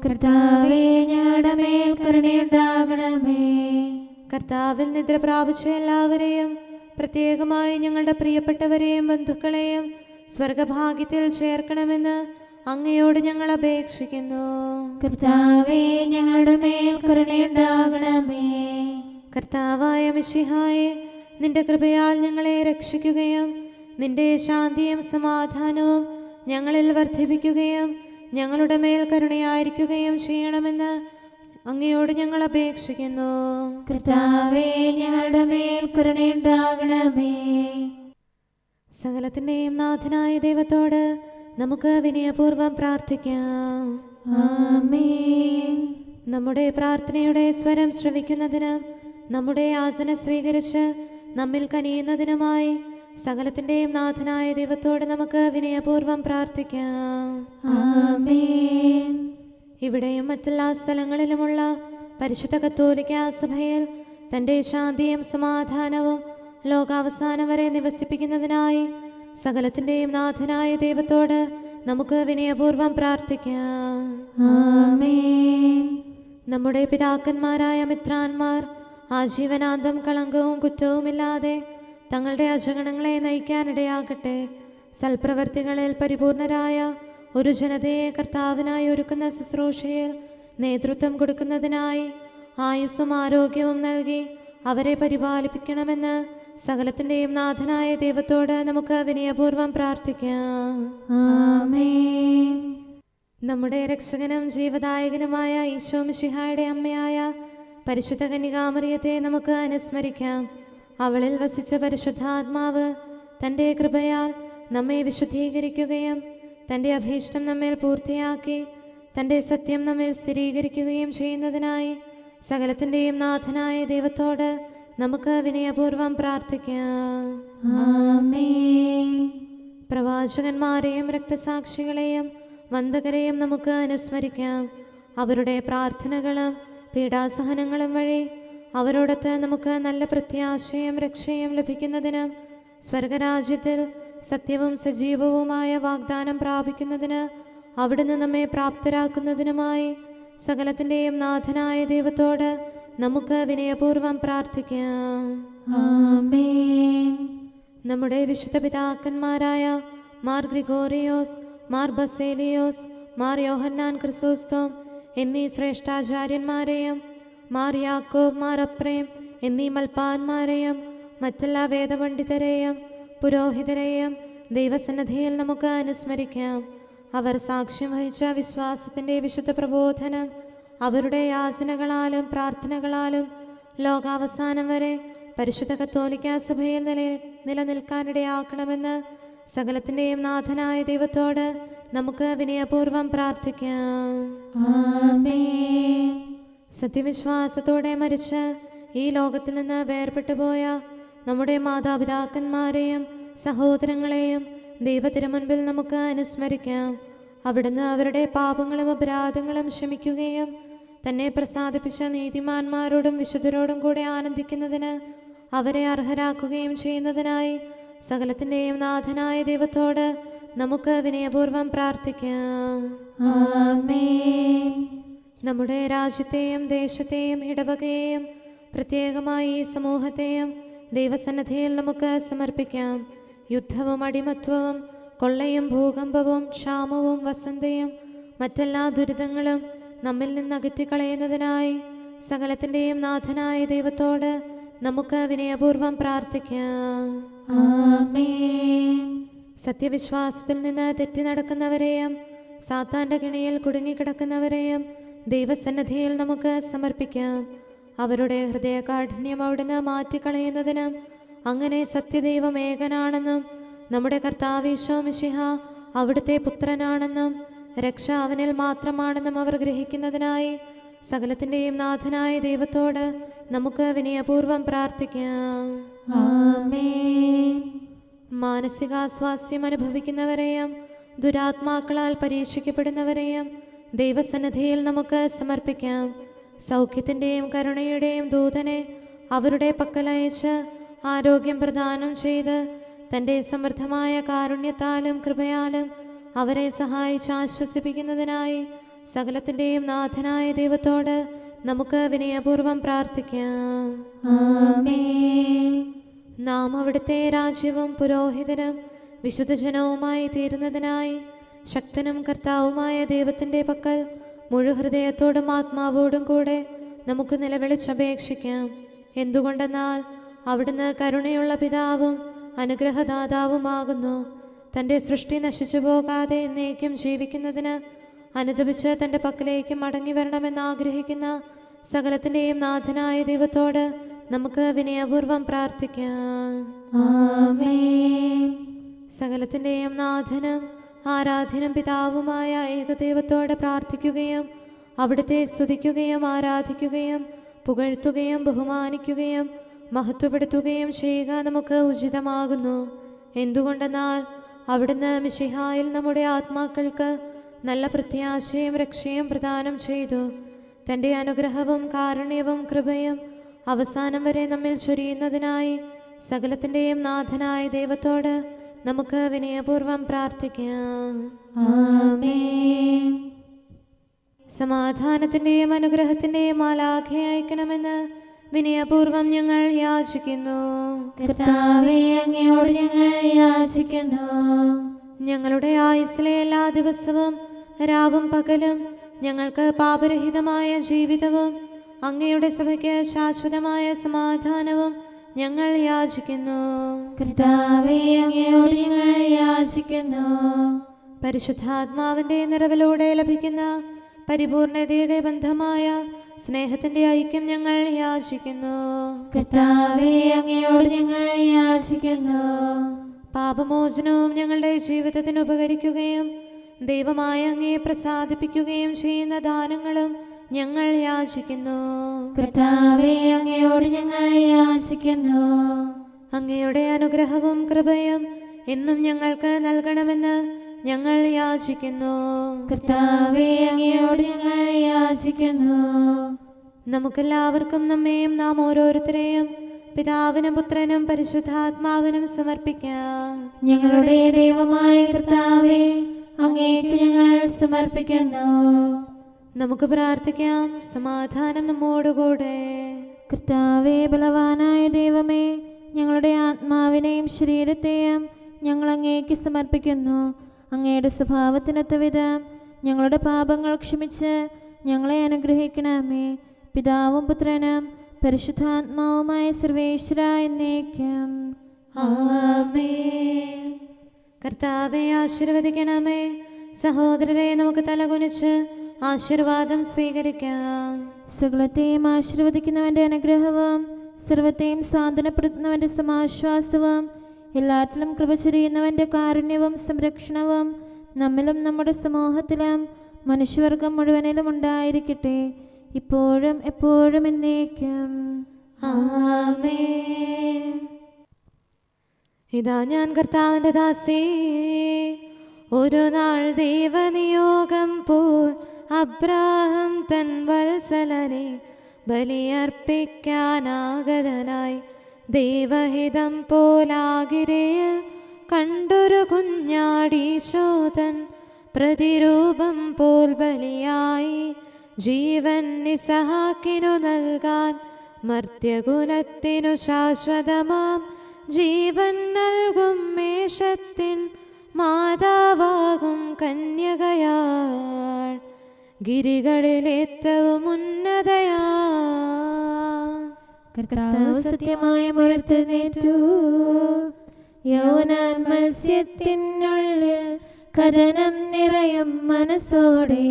കർത്താവേ, ഞങ്ങളുടെ മേൽ കരുണയുണ്ടാകണമേ. കർത്താവിൽ നിദ്ര പ്രാപിച്ച എല്ലാവരെയും പ്രത്യേകമായി ഞങ്ങളുടെ പ്രിയപ്പെട്ടവരെയും ബന്ധുക്കളെയും സ്വർഗഭാഗ്യത്തിൽ ചേർക്കണമെന്ന് അങ്ങയോട് ഞങ്ങൾ അപേക്ഷിക്കുന്നു. കർത്താവേ, ഞങ്ങളുടെ മേൽ കരുണയുണ്ടാകണമേ. കർത്താവായ മിശിഹായെ, നിന്റെ കൃപയാൽ ഞങ്ങളെ രക്ഷിക്കുകയും നിന്റെ ശാന്തിയും സമാധാനവും ഞങ്ങളിൽ വർദ്ധിപ്പിക്കുകയും ഞങ്ങളുടെ മേൽ കരുണയായിരിക്കുകയും ചെയ്യണമെന്ന് അങ്ങയോട് ഞങ്ങൾ അപേക്ഷിക്കുന്നു. കർത്താവേ, ഞങ്ങളുടെ മേൽ കരുണയുണ്ടാകണമേ. സകലത്തിൻ്റെയും നാഥനായ ദൈവത്തോട് നമുക്ക് വിനയപൂർവ്വം പ്രാർത്ഥിക്കാം. ആമേൻ. നമ്മുടെ പ്രാർത്ഥനയുടെ സ്വരം ശ്രവിക്കുന്നതിനും നമ്മുടെ യാചന സ്വീകരിച്ച് നമ്മിൽ കനിയുന്നതിനുമായി സകലത്തിൻ്റെയും നാഥനായ ദൈവത്തോട് നമുക്ക് വിനയപൂർവ്വം പ്രാർത്ഥിക്കാം. ആമേൻ. ഇവിടെയും മറ്റെല്ലാ സ്ഥലങ്ങളിലുമുള്ള പരിശുദ്ധ കത്തോലിക്ക സഭയിൽ തൻ്റെ ശാന്തിയും സമാധാനവും ലോകാവസാനം വരെ നിവസിപ്പിക്കുന്നതിനായി സകലത്തിൻ്റെയും നാഥനായ ദൈവത്തോട് നമുക്ക് വിനയപൂർവ്വം പ്രാർത്ഥിക്കാം. ആമേൻ. നമ്മുടെ പിതാക്കന്മാരായ മിത്രാന്മാർ ആജീവനാന്തം കളങ്കവും കുറ്റവുമില്ലാതെ തങ്ങളുടെ അജഗണങ്ങളെ നയിക്കാനിടയാകട്ടെ. സൽപ്രവർത്തികളിൽ പരിപൂർണരായ ഒരു ജനതയെ കർത്താവിനായി ഒരുക്കുന്ന ശുശ്രൂഷയിൽ നേതൃത്വം കൊടുക്കുന്നതിനായി ആയുസ്സും ആരോഗ്യവും നൽകി അവരെ പരിപാലിപ്പിക്കണമെന്ന് സകലത്തിൻ്റെയും നാഥനായ ദൈവത്തോട് നമുക്ക് വിനയപൂർവ്വം പ്രാർത്ഥിക്കാം. ആമേൻ. നമ്മുടെ രക്ഷകനും ജീവദായകനുമായ ഈശോ മിശിഹായുടെ അമ്മയായ പരിശുദ്ധ കന്യകാമറിയത്തെ നമുക്ക് അനുസ്മരിക്കാം. അവളിൽ വസിച്ച പരിശുദ്ധാത്മാവ് തൻ്റെ കൃപയാൽ നമ്മെ വിശുദ്ധീകരിക്കുകയും തൻ്റെ അഭീഷ്ടം നമ്മിൽ പൂർത്തിയാക്കി തൻ്റെ സത്യം നമ്മിൽ സ്ഥിരീകരിക്കുകയും ചെയ്യുന്നതിനായി സകലത്തിൻ്റെയും നാഥനായ ദൈവത്തോട് നമുക്ക് വിനയപൂർവ്വം പ്രാർത്ഥിക്കാം. ആമേൻ. പ്രവാചകന്മാരെയും രക്തസാക്ഷികളെയും വന്ദകരെയും നമുക്ക് അനുസ്മരിക്കാം. അവരുടെ പ്രാർത്ഥനകളും പീഡാസഹനങ്ങളും വഴി അവരോടൊത്ത് നമുക്ക് നല്ല പ്രത്യാശയും രക്ഷയും ലഭിക്കുന്നതിനും സ്വർഗരാജ്യത്തിൽ സത്യവും സജീവവുമായ വാഗ്ദാനം പ്രാപിക്കുന്നതിന് അവിടുന്ന് നമ്മെ പ്രാപ്തരാക്കുന്നതിനുമായി സകലത്തിൻ്റെയും നാഥനായ ദൈവത്തോട് നമുക്ക് വിനയപൂർവ്വം പ്രാർത്ഥിക്കാം. ആമേൻ. നമ്മുടെ വിശുദ്ധ പിതാക്കന്മാരായ മാർ ഗ്രിഗോറിയോസ്, മാർ ബസേലിയോസ്, മാർ യോഹന്നാൻ ക്രിസോസ്തോം എന്നീ ശ്രേഷ്ഠാചാര്യന്മാരെയും മാർ യാക്കോബ്, മാർ അപ്രേം എന്നീ മൽപ്പാന്മാരെയും മറ്റെല്ലാ വേദപണ്ഡിതരെയും പുരോഹിതരെയും ദൈവസന്നിധിയിൽ നമുക്ക് അനുസ്മരിക്കാം. അവർ സാക്ഷ്യം വഹിച്ച വിശ്വാസത്തിൻ്റെ വിശുദ്ധ പ്രബോധനം അവരുടെ യാചനകളാലും പ്രാർത്ഥനകളാലും ലോകാവസാനം വരെ പരിശുദ്ധ കത്തോലിക്ക സഭയിൽ നിലനിൽക്കാനിടയാക്കണമെന്ന് സകലത്തിൻ്റെയും നാഥനായ ദൈവത്തോട് നമുക്ക് വിനയപൂർവ്വം പ്രാർത്ഥിക്കാം. ആമേൻ. സത്യവിശ്വാസത്തോടെ മരിച്ച് ഈ ലോകത്തിൽ നിന്ന് വേർപെട്ടു പോയ നമ്മുടെ മാതാപിതാക്കന്മാരെയും സഹോദരങ്ങളെയും ദൈവത്തിരുമുൻപിൽ നമുക്ക് അനുസ്മരിക്കാം. അവിടുന്ന് അവരുടെ പാപങ്ങളും അപരാധങ്ങളും ക്ഷമിക്കുകയും തന്നെ പ്രസാദിപ്പിച്ച നീതിമാന്മാരോടും വിശുദ്ധരോടും കൂടെ ആനന്ദിക്കുന്നതിന് അവരെ അർഹരാക്കുകയും ചെയ്യുന്നതിനായി സകലത്തിൻ്റെയും നാഥനായ ദൈവത്തോട് നമുക്ക് വിനയപൂർവ്വം പ്രാർത്ഥിക്കാം. ആമേൻ. നമ്മുടെ രാജ്യത്തെയും ദേശത്തെയും ഇടവകയെയും പ്രത്യേകമായി ഈ സമൂഹത്തെയും ദൈവസന്നിധിയിൽ നമുക്ക് സമർപ്പിക്കാം. യുദ്ധവും അടിമത്വവും കൊള്ളയും ഭൂകമ്പവും ക്ഷാമവും വസന്തയും മറ്റെല്ലാ ദുരിതങ്ങളും നമ്മിൽ നിന്ന് അകറ്റിക്കളയുന്നതിനായി സകലത്തിൻ്റെയും നാഥനായ ദൈവത്തോട് നമുക്ക് വിനയപൂർവ്വം പ്രാർത്ഥിക്കാം. ആമേൻ. സത്യവിശ്വാസത്തിൽ നിന്ന് തെറ്റി നടക്കുന്നവരെയും സാത്താന്റെ കിണിയിൽ കുടുങ്ങിക്കിടക്കുന്നവരെയും ദൈവസന്നിധിയിൽ നമുക്ക് സമർപ്പിക്കാം. അവരുടെ ഹൃദയകാഠിന്യം അവിടുന്ന് മാറ്റിക്കളയുന്നതിനും അങ്ങനെ സത്യദൈവം ഏകനാണെന്നും നമ്മുടെ കർത്താവ് ഈശോ മിശിഹ അവിടുത്തെ പുത്രനാണെന്നും രക്ഷ അവനിൽ മാത്രമാണെന്നും അവർ ഗ്രഹിക്കുന്നതിനായി സകലത്തിൻ്റെയും നാഥനായ ദൈവത്തോട് നമുക്ക് വിനയപൂർവ്വം പ്രാർത്ഥിക്കാം. ആമേൻ. മാനസികാസ്വാസ്ഥ്യം അനുഭവിക്കുന്നവരെയും ദുരാത്മാക്കളാൽ പരീക്ഷിക്കപ്പെടുന്നവരെയും ദൈവസന്നിധിയിൽ നമുക്ക് സമർപ്പിക്കാം. സൗഖ്യത്തിൻ്റെയും കരുണയുടെയും ദൂതനെ അവരുടെ പക്കലയച്ച് ആരോഗ്യം പ്രദാനം ചെയ്ത് തൻ്റെ സമൃദ്ധമായ കാരുണ്യത്താലും കൃപയാലും അവരെ സഹായിച്ച് ആശ്വസിപ്പിക്കുന്നതിനായി സകലത്തിൻ്റെയും നാഥനായ ദൈവത്തോട് നമുക്ക് വിനയപൂർവ്വം പ്രാർത്ഥിക്കാം. ആമേൻ. നാം അവിടുത്തെ രാജ്യവും പുരോഹിതനും വിശുദ്ധജനവുമായി തീരുന്നതിനായി ശക്തനും കർത്താവുമായ ദൈവത്തിൻ്റെ പക്കൽ മുഴുഹൃദയത്തോടും ആത്മാവോടും കൂടെ നമുക്ക് നിലവിളിച്ചപേക്ഷിക്കാം. എന്തുകൊണ്ടെന്നാൽ അവിടുന്ന് കരുണയുള്ള പിതാവും അനുഗ്രഹദാതാവുമാകുന്നു. തൻ്റെ സൃഷ്ടി നശിച്ചു പോകാതെ എന്നേക്കും ജീവിക്കുന്നതിന് അനുദപിച്ച് തൻ്റെ പക്കലേക്ക് മടങ്ങി വരണമെന്ന് ആഗ്രഹിക്കുന്ന സകലത്തിൻ്റെയും നാഥനായ ദൈവത്തോട് നമുക്ക് വിനയപൂർവ്വം പ്രാർത്ഥിക്കാം. ആമേൻ. സകലത്തിൻ്റെയും നാഥനും ആരാധ്യനും പിതാവുമായ ഏകദൈവത്തോട് പ്രാർത്ഥിക്കുകയും അവിടുത്തെ സ്തുതിക്കുകയും ആരാധിക്കുകയും പുകഴ്ത്തുകയും ബഹുമാനിക്കുകയും മഹത്വപ്പെടുത്തുകയും ചെയ്യുക നമുക്ക് ഉചിതമാകുന്നു. എന്തുകൊണ്ടെന്നാൽ അവിടുന്ന് മിശിഹായിൽ നമ്മുടെ ആത്മാക്കൾക്ക് നല്ല പ്രത്യാശയും രക്ഷയും പ്രദാനം ചെയ്തു. തൻ്റെ അനുഗ്രഹവും കാരുണ്യവും കൃപയും അവസാനം വരെ നമ്മിൽ ചൊരിയുന്നതിനായി സകലത്തിൻ്റെയും നാഥനായ ദൈവത്തോട് നമുക്ക് വിനയപൂർവ്വം പ്രാർത്ഥിക്കാം. ആമേൻ. സമാധാനത്തിൻ്റെയും അനുഗ്രഹത്തിൻ്റെയും മാലാഖയെ അയക്കണമെന്ന് വിനയപൂർവ്വം ഞങ്ങൾ യാചിക്കുന്നു. കർത്താവേ, അങ്ങയോട് ഞങ്ങൾ യാചിക്കുന്നു. ഞങ്ങളുടെ ആയുസ്സിലെ എല്ലാ ദിവസവും രാവും പകലും ഞങ്ങൾക്ക് പാപരഹിതമായ ജീവിതവും അങ്ങയുടെ സഭയ്ക്ക് ശാശ്വതമായ സമാധാനവും ഞങ്ങൾ യാചിക്കുന്നു. കർത്താവേ, അങ്ങയോട് ഞങ്ങൾ യാചിക്കുന്നു. പരിശുദ്ധാത്മാവിൻ്റെ നിറവിലൂടെ ലഭിക്കുന്ന പരിപൂർണതയുടെ ബന്ധമായ സ്നേഹത്തിൻ്റെ ഐക്യം ഞങ്ങൾ യാചിക്കുന്നു. കർത്താവേ, അങ്ങയോട് ഞങ്ങൾ യാചിക്കുന്നു. പാപമോചനവും ഞങ്ങളുടെ ജീവിതത്തിന് ഉപകരിക്കുകയും ദൈവമായ അങ്ങയെ പ്രസാദിപ്പിക്കുകയും ചെയ്യുന്ന ദാനങ്ങളും ഞങ്ങൾ യാചിക്കുന്നു. കർത്താവേ, അങ്ങയോട് ഞങ്ങൾ യാചിക്കുന്നു. അങ്ങയുടെ അനുഗ്രഹവും കൃപയും എന്നും ഞങ്ങൾക്ക് നൽകണമെന്ന് ഞങ്ങൾ യാചിക്കുന്നു. കർത്താവേ, അങ്ങയോട് ഞങ്ങൾ യാചിക്കുന്നു. നമുക്കെല്ലാവർക്കും നമ്മെയും നാം ഓരോരുത്തരെയും പിതാവിനും പുത്രനും പരിശുദ്ധാത്മാവിനും സമർപ്പിക്കാം. ഞങ്ങളുടെ ദൈവമായ കർത്താവേ, അങ്ങേക്ക് ഞങ്ങൾ സമർപ്പിക്കുന്നു. നമുക്ക് പ്രാർത്ഥിക്കാം. സമാധാനം നമ്മോടുകൂടെ. കർത്താവേ, ബലവാനായ ദൈവമേ, ഞങ്ങളുടെ ആത്മാവിനെയും ശരീരത്തെയും ഞങ്ങൾ അങ്ങേക്ക് സമർപ്പിക്കുന്നു. അങ്ങയുടെ സ്വഭാവത്തിനൊത്ത വിധം ഞങ്ങളുടെ പാപങ്ങൾ ക്ഷമിച്ച് ഞങ്ങളെ അനുഗ്രഹിക്കണമേ. പിതാവും പുത്രനും പരിശുദ്ധാത്മാവുമായ സർവേശ്വര എന്നേക്കും. ആമേൻ. കർത്താവെ ആശീർവദിക്കണമേ. സഹോദരരെ, നമുക്ക് തലകുനിച്ച് ആശീർവാദം സ്വീകരിക്കാം. സകലത്തെയും ആശീർവദിക്കുന്നവന്റെ അനുഗ്രഹവും സർവത്തെയും സാന്ത്വനപ്പെടുത്തുന്നവന്റെ സമാശ്വാസവും എല്ലാറ്റിലും കൃപ ചൊരിയുന്നവന്റെ കാരുണ്യവും സംരക്ഷണവും നമ്മിലും നമ്മുടെ സമൂഹത്തിലും മനുഷ്യവർഗം മുഴുവനിലും ഉണ്ടായിരിക്കട്ടെ, ഇപ്പോഴും എപ്പോഴും എന്നേക്കും. ആമേൻ. ഇതാ ഞാൻ കർത്താവിൻ്റെ ദാസി, ഒരു നാൾ ദൈവനിയോഗം പോൽ അബ്രാഹം തൻ വത്സലനെ ബലിയർപ്പിക്കാനാഗതനായി ദൈവഹിതം പോലാകിരയിൽ കണ്ടൊരു കുഞ്ഞാടീശോതൻ പ്രതിരൂപം പോൽ ബലിയായി ജീവൻ ഇസഹാക്കിനു നൽകാൻ മർത്യകുലത്തിനു ശാശ്വതമാം ജീവൻ നൽകും മേഷത്തിൻ മാതാവാകും കന്യകയാൾ ഗിരികളിലേറ്റവും ഉന്നതയാ കർത്താവ് സത്യമായ മുഴത്തേറ്റു. യൗവനാൻ മത്സ്യത്തിനുള്ളിൽ കഥനം നിറയും മനസ്സോടെ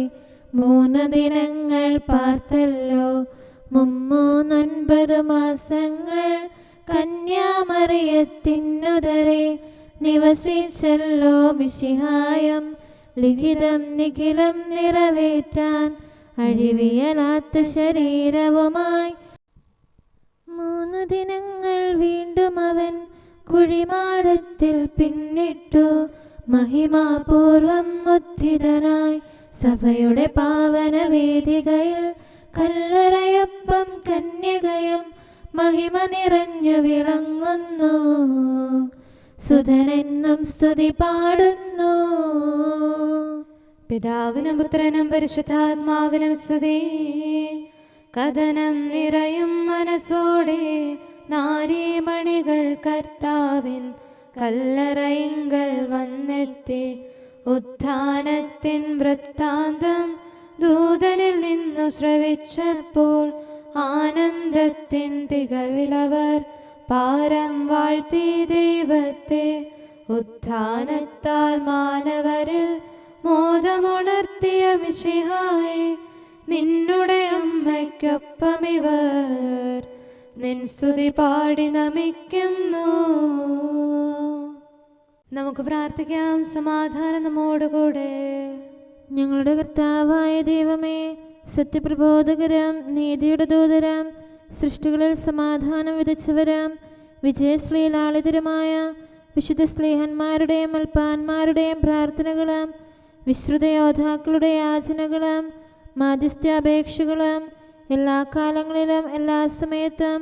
3 ദിനങ്ങൾ പാർത്തല്ലോ. 39 മാസങ്ങൾ കന്യാമറിയത്തിനുദരെ നിവസിച്ചല്ലോ. മിശിഹായം ലിഖിതം നിഖിലം നിറവേറ്റാൻ അഴിവിയലാത്ത ശരീരവുമായി 3 ദിനങ്ങൾ വീണ്ടും അവൻ കുഴിമാടത്തിൽ പിന്നിട്ടു. മഹിമാപൂർവം ഉദ്ധിതനായി സഭയുടെ പാവന വേദികയിൽ കല്ലറയൊപ്പം കന്യകയും മഹിമ നിറഞ്ഞു വിളങ്ങുന്നു. സുധനെന്നും സ്തുതി പാടുന്നു. പിതാവിനും പുത്രനും പരിശുദ്ധാത്മാവിനും സ്തുതി. കഥനം നിറയും മനസ്സോടെ നാരീമണികൾ കർത്താവിൻ കല്ലറയിങ്കൽ വന്നെത്തി. ഉത്ഥാനത്തിൻ വൃത്താന്തം ദൂതനിൽ നിന്നു ശ്രവിച്ചപ്പോൾ ആനന്ദത്തിൻ തികവിലവർ പാരം വാഴ്ത്തി ദൈവത്തെ. ഉത്ഥാനത്താൽ മാനവരിൽ മോദമുണർത്തിയ മിശിഹായെ നിന്നുടെ അമ്മയ്ക്കൊപ്പം ഇവർ നിൻ സ്തുതി പാടി നമിക്കുന്നു. നമുക്ക് പ്രാർത്ഥിക്കാം. സമാധാനം നമ്മോടുകൂടെ. ഞങ്ങളുടെ കർത്താവായ ദൈവമേ, സത്യപ്രബോധകരം നീതിയുടെ ദൂതരം സൃഷ്ടികളിൽ സമാധാനം വിതച്ചവരം വിജയശ്രീലാളിതരുമായ വിശുദ്ധ സ്ലീഹന്മാരുടെയും അൽപ്പാന്മാരുടെയും പ്രാർത്ഥനകളും വിശ്രുത യോദ്ധാക്കളുടെ യാചനകളും മാധ്യസ്ഥാപേക്ഷകളും എല്ലാ കാലങ്ങളിലും എല്ലാ സമയത്തും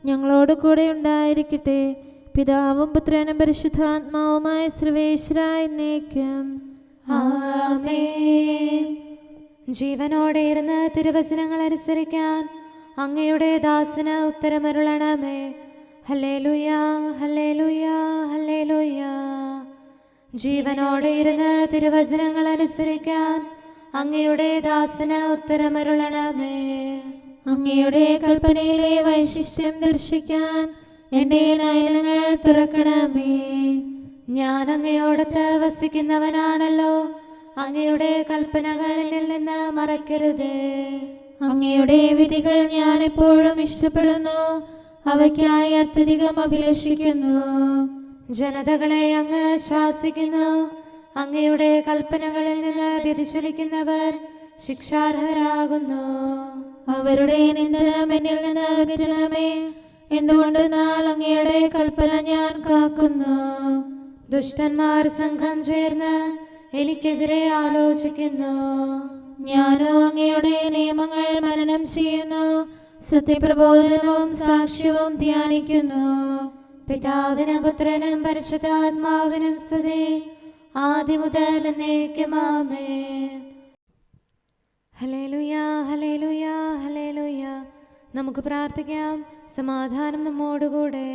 ഞങ്ങളോട് കൂടെ ഉണ്ടായിരിക്കട്ടെ. പിതാവും പുത്രനും പരിശുദ്ധാത്മാവുമായ സർവേശ്വരായ എന്നേക്കും ആമേൻ. ജീവനോടെ ഇരുന്ന് തിരുവചനങ്ങൾ അനുസരിക്കാൻ അങ്ങയുടെ ദാസന് ഉത്തരമരുളണമേ. ഹല്ലേലൂയാ, ഹല്ലേലൂയാ, ഹല്ലേലൂയാ. ജീവനോടെ ഇരുന്ന് തിരുവചനങ്ങൾ അനുസരിക്കാൻ അങ്ങയുടെ ദാസന് ഉത്തരമരുളണമേ. അങ്ങയുടെ കൽപ്പനയിലെ വൈശിഷ്ട്യം ദർശിക്കാൻ എൻ്റെ നയനങ്ങൾ തുറക്കണമേ. ഞാൻ അങ്ങയോടത്ത് വസിക്കുന്നവനാണല്ലോ. അങ്ങയുടെ കൽപ്പനകൾ എന്നിൽ നിന്ന് മറക്കരുതേ. അങ്ങയുടെ വിധികൾ ഞാൻ എപ്പോഴും ഇഷ്ടപ്പെടുന്നു. അവയ്ക്കായി അത്യധികം അഭിലഷിക്കുന്നു. ജനതകളെ അങ്ങ് ശാസിക്കുന്നു. അങ്ങയുടെ കൽപ്പനകളിൽ നിന്ന് വ്യതിചലിക്കുന്നവർ ശിക്ഷാർഹരാകുന്നു. അവരുടെ നിന്ദനം എന്നിൽ നിന്ന് അകറ്റണമേ. എന്തുകൊണ്ടെന്നാൽ അങ്ങയുടെ കൽപ്പന ഞാൻ കാക്കുന്നു. ദുഷ്ടന്മാർ സംഘം ചേർന്ന് എനിക്കെതിരെ ആലോചിക്കുന്നു. ഞാനോ അങ്ങയുടെ നിയമങ്ങൾ മനനം ചെയ്യുന്നു. സത്യപ്രബോധനവും സാക്ഷ്യവും ധ്യാനിക്കുന്നു. പിതാവിനും പുത്രനും പരിശുദ്ധാത്മാവിനും സ്തുതി. ആദ്യം മുതൽ എന്നേക്കും ആമേൻ. ഹല്ലേലൂയാ, ഹല്ലേലൂയാ, ഹല്ലേലൂയാ. നമുക്ക് പ്രാർത്ഥിക്കാം. സമാധാനം നമ്മോടുകൂടെ.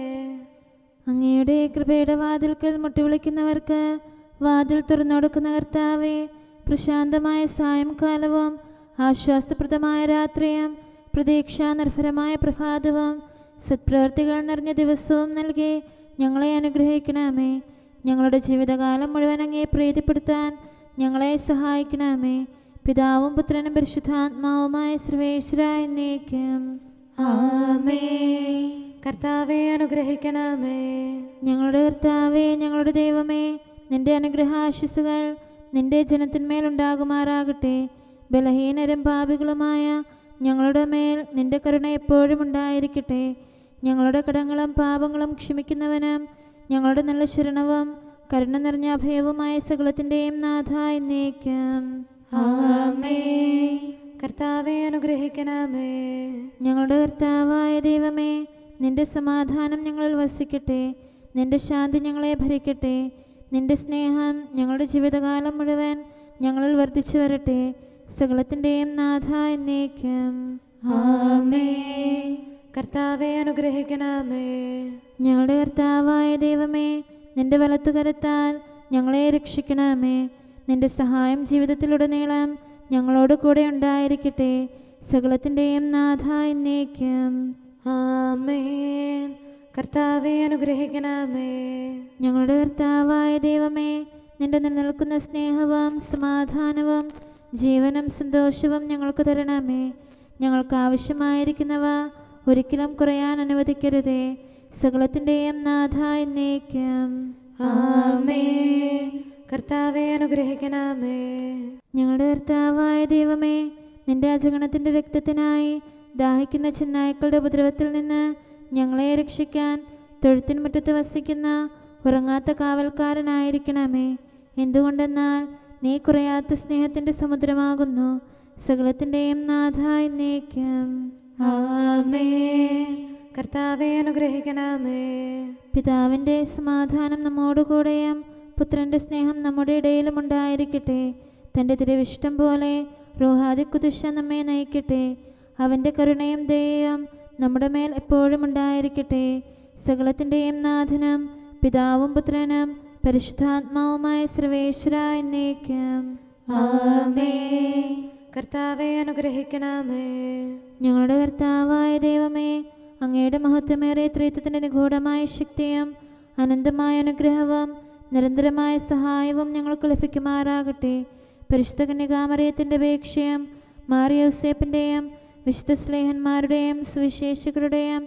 അങ്ങയുടെ കൃപയുടെ വാതിൽക്കൽ മുട്ടിവിളിക്കുന്നവർക്ക് വാതിൽ തുറന്നുകൊടുക്കുന്ന കർത്താവേ, പ്രശാന്തമായ സായംകാലവും ആശ്വാസപ്രദമായ രാത്രിയും പ്രതീക്ഷാനിർഭരമായ പ്രഭാതവും സത്പ്രവർത്തികൾ നിറഞ്ഞ ദിവസവും നൽകി ഞങ്ങളെ അനുഗ്രഹിക്കണമേ. ഞങ്ങളുടെ ജീവിതകാലം മുഴുവൻ അങ്ങയെ പ്രീതിപ്പെടുത്താൻ ഞങ്ങളെ സഹായിക്കണമേ. പിതാവും പുത്രനും പരിശുദ്ധാത്മാവുമായ സർവേശ്വരായ എന്നേക്കും ആമേൻ. കർത്താവെ അനുഗ്രഹിക്കണമേ. ഞങ്ങളുടെ കർത്താവേ, ഞങ്ങളുടെ ദൈവമേ, നിന്റെ അനുഗ്രഹാശിസുകൾ നിന്റെ ജനത്തിന്മേലുണ്ടാകുമാറാകട്ടെ. ബലഹീനരും പാപികളുമായ ഞങ്ങളുടെ മേൽ നിന്റെ കരുണ എപ്പോഴും ഉണ്ടായിരിക്കട്ടെ. ഞങ്ങളുടെ കടങ്ങളും പാപങ്ങളും ക്ഷമിക്കുന്നവനും ഞങ്ങളുടെ നല്ല ശരണവും കരുണ നിറഞ്ഞ അഭയവുമായ സകലത്തിൻ്റെയും നാഥ എന്നേക്കും ആമേൻ. കർത്താവെ അനുഗ്രഹിക്കണമേ. ഞങ്ങളുടെ കർത്താവായ ദൈവമേ, നിന്റെ സമാധാനം ഞങ്ങളിൽ വസിക്കട്ടെ. നിന്റെ ശാന്തി ഞങ്ങളെ ഭരിക്കട്ടെ. നിന്റെ സ്നേഹം ഞങ്ങളുടെ ജീവിതകാലം മുഴുവൻ ഞങ്ങളിൽ വർദ്ധിച്ചു വരട്ടെ. സകലത്തിൻ്റെയും നാഥ എന്നേക്കും ആമേൻ. കർത്താവെ അനുഗ്രഹിക്കണമേ. ഞങ്ങളുടെ കർത്താവായ ദൈവമേ, നിന്റെ വലത്തുകരത്താൽ ഞങ്ങളെ രക്ഷിക്കണമേ. നിന്റെ സഹായം ജീവിതത്തിലുടനീളം ഞങ്ങളോട് കൂടെ ഉണ്ടായിരിക്കട്ടെ. സകലത്തിൻ്റെയും നാഥ എന്നേക്കും. ആമേൻ. കർത്താവെ അനുഗ്രഹിക്കണമേ. ഞങ്ങളുടെ കർത്താവായ ദൈവമേ, നിന്റെ നിലനിൽക്കുന്ന സ്നേഹവും സമാധാനവും ജീവനും സന്തോഷവും ഞങ്ങൾക്ക് തരണമേ. ഞങ്ങൾക്ക് ആവശ്യമായിരിക്കുന്നവ ഒരിക്കലും കുറയാൻ അനുവദിക്കരുതേ. സകലത്തിൻ്റെയും നാഥ എന്നേക്കും. ആമേൻ. കർത്താവെ അനുഗ്രഹിക്കണമേ. ഞങ്ങളുടെ കർത്താവായ ദൈവമേ, നിന്റെ അജഗണത്തിൻ്റെ രക്തത്തിനായി ദാഹിക്കുന്ന ചെന്നായ്ക്കളുടെ ഉപദ്രവത്തിൽ നിന്ന് ഞങ്ങളെ രക്ഷിക്കാൻ തൊഴുത്തിൻ മുറ്റത്ത് വസിക്കുന്ന ഉറങ്ങാത്ത കാവൽക്കാരനായിരിക്കണമേ. എന്തുകൊണ്ടെന്നാൽ നീ കുറയാത്ത സ്നേഹത്തിൻ്റെ സമുദ്രമാകുന്നു. സകലത്തിൻ്റെയും നാഥ എന്നേക്കും. ആമേൻ. കർത്താവെ അനുഗ്രഹിക്കണമേ. പിതാവിൻ്റെ സമാധാനം നമ്മോടുകൂടെയും പുത്രൻ്റെ സ്നേഹം നമ്മുടെ ഇടയിലും ഉണ്ടായിരിക്കട്ടെ. തൻ്റെ തിരുവിഷ്ടം പോലെ റൂഹാദിക്കുദിശ നമ്മെ നയിക്കട്ടെ. അവൻ്റെ കരുണയും ദയയും നമ്മുടെ മേൽ എപ്പോഴും ഉണ്ടായിരിക്കട്ടെ. സകലത്തിൻ്റെയും നാഥനും പിതാവും പുത്രനും പരിശുദ്ധാത്മാവുമായ സർവേശ്വര എന്നേക്കും. ആമേൻ. കർത്താവെ അനുഗ്രഹിക്കണമേ. ഞങ്ങളുടെ കർത്താവായ ദൈവമേ, അങ്ങയുടെ മഹത്വമേറിയ ത്രിത്വത്തിൻ്റെ നിഗൂഢമായ ശക്തിയും അനന്തമായ അനുഗ്രഹവും നിരന്തരമായ സഹായവും ഞങ്ങൾക്ക് ലഭിക്കുമാറാകട്ടെ. പരിശുദ്ധ കന്യകാമറിയത്തിൻ്റെ അപേക്ഷയും മാറിയോസേപ്പിൻ്റെയും വിശുദ്ധ സ്ലേഹന്മാരുടെയും സുവിശേഷകരുടെയും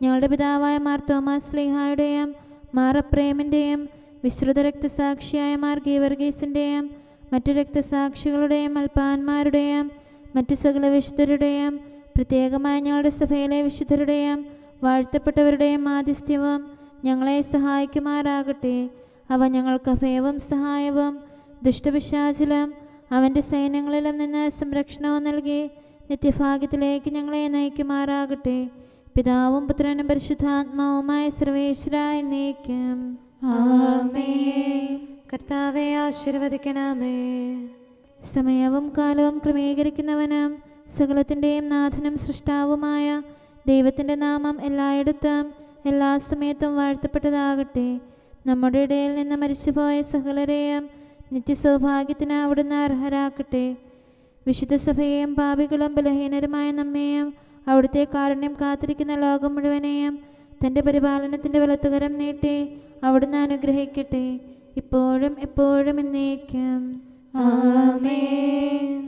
ഞങ്ങളുടെ പിതാവായ മാർ തോമാസ് സ്ലീഹായുടെയും മാർ അപ്രേമിൻ്റെയും വിശ്രുത രക്തസാക്ഷിയായ മാർ ഗീവർഗീസിൻ്റെയും മറ്റു രക്തസാക്ഷികളുടെയും അൽപ്പാന്മാരുടെയും മറ്റു സകല വിശുദ്ധരുടെയും പ്രത്യേകമായ ഞങ്ങളുടെ സഭയിലെ വിശുദ്ധരുടെയും വാഴ്ത്തപ്പെട്ടവരുടെയും മാധ്യസ്ഥ്യവും ഞങ്ങളെ സഹായിക്കുമാറാകട്ടെ. അവ ഞങ്ങൾക്ക് അഭയവും സഹായവും ദുഷ്ടപിശാചിലും അവൻ്റെ സൈന്യങ്ങളിലും നിന്ന് സംരക്ഷണവും നൽകി നിത്യഭാഗ്യത്തിലേക്ക് ഞങ്ങളെ നയിക്കുമാറാകട്ടെ. പിതാവും പുത്രനും പരിശുദ്ധാത്മാവുമായ സർവേശ്വര എന്നേക്കും. ആമേൻ. കർത്താവെ ആശീർവദിക്കണമേ. സമയവും കാലവും ക്രമീകരിക്കുന്നവനും സകലത്തിൻ്റെയും നാഥനും സൃഷ്ടാവുമായ ദൈവത്തിൻ്റെ നാമം എല്ലായിടത്തും എല്ലാ സമയത്തും വാഴ്ത്തപ്പെട്ടതാകട്ടെ. നമ്മുടെ ഇടയിൽ നിന്ന് മരിച്ചുപോയ സകലരെയും നിത്യസൗഭാഗ്യത്തിന് അവിടുന്ന് അർഹരാക്കട്ടെ. വിശുദ്ധ സഭയെയും പാപികളും ബലഹീനരുമായ നമ്മെയും അവിടുത്തെ കാരുണ്യം കാത്തിരിക്കുന്ന ലോകം മുഴുവനെയും തൻ്റെ പരിപാലനത്തിൻ്റെ വലത്തുകരം നീട്ടി അവിടുന്ന് അനുഗ്രഹിക്കട്ടെ, ഇപ്പോഴും എപ്പോഴും എന്നേക്കും. ആമേൻ.